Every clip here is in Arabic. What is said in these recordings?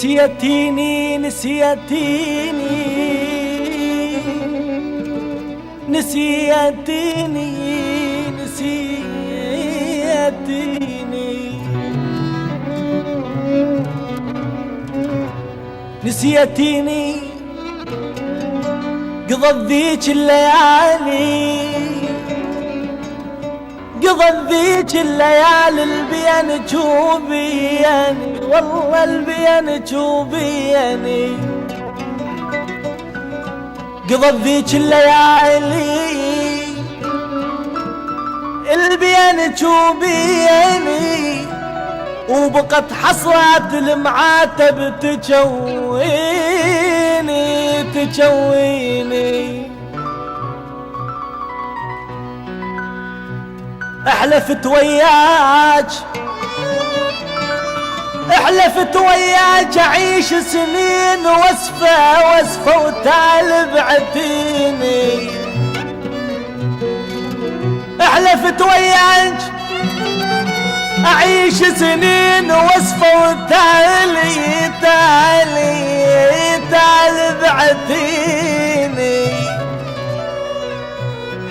نسيتيني نسيتيني نسيتيني نسيتيني نسيتيني قضت ذيك الليالي قضت ذيك الليالي البين تشوفيني والله البين تشوفيني قضت ذيك الليالي البين تشوفيني وبقت حصرات المعاتب تجويني تجويني احلفت وياك احلفت وياك اعيش سنين وصفة وصفة وتعال بعتيني احلفت وياك اعيش سنين وصفة وتعالي تعالي تعال بعتيني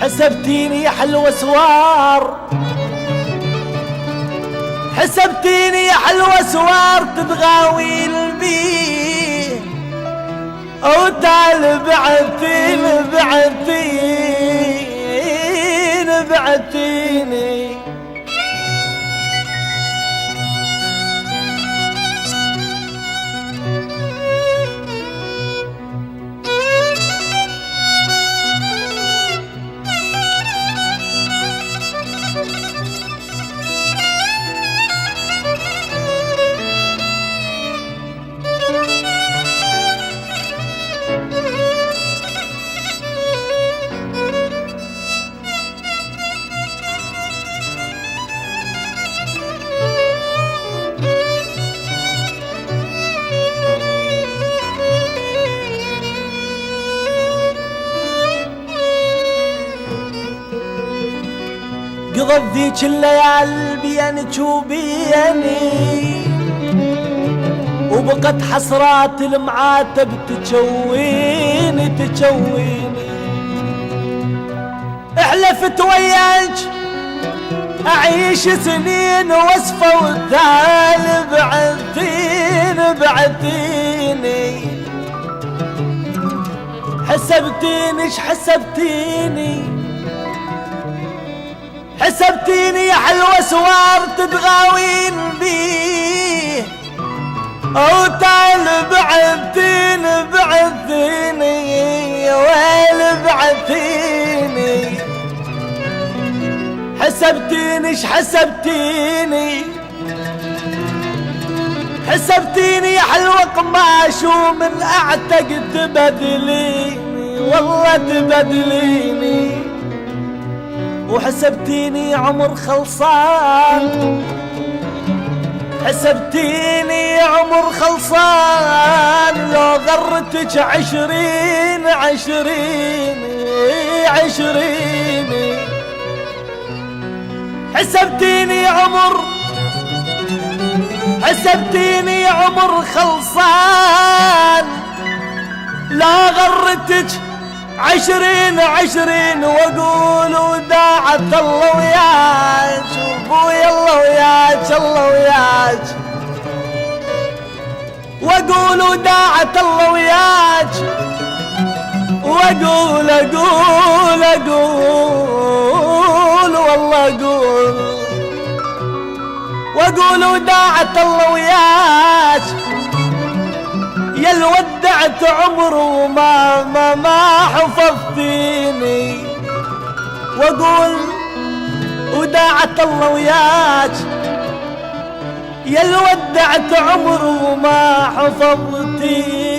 حسبتيني يا حلوة سوار حسبتيني يا حلوة سوار تتغاويل بيه او تعال بعتيني بعتيني بعتيني قضت ذيك الليالي بين تشوبيني وبقت حسرات المعاتب تجويني تجويني احلفت وياك اعيش سنين وصفة وتعال بعتيني بعتيني حسبتيني ايش حسبتيني حسبتيني يا حلوة سوار تتغاوين بيه او تعال بعتيني بعتيني يا ويل بعتيني حسبتيني ايش حسبتيني حسبتيني يا حلوة قماش ومن اعتق تبدليني والله تبدليني وحسبتيني عمر خلصان حسبتيني عمر خلصان لو غرتك 20 حسبتيني عمر خلصان لا غرتك 20 واقول وداعت الله وياك ابويا الله وياك الله وياك واقول وداعت الله وياك واقول والله اقول واقول وداعت الله وياك يا الودعت عمر وما حفظتيني واقول وداعت الله وياك يا الودعت عمر وما حفظتيني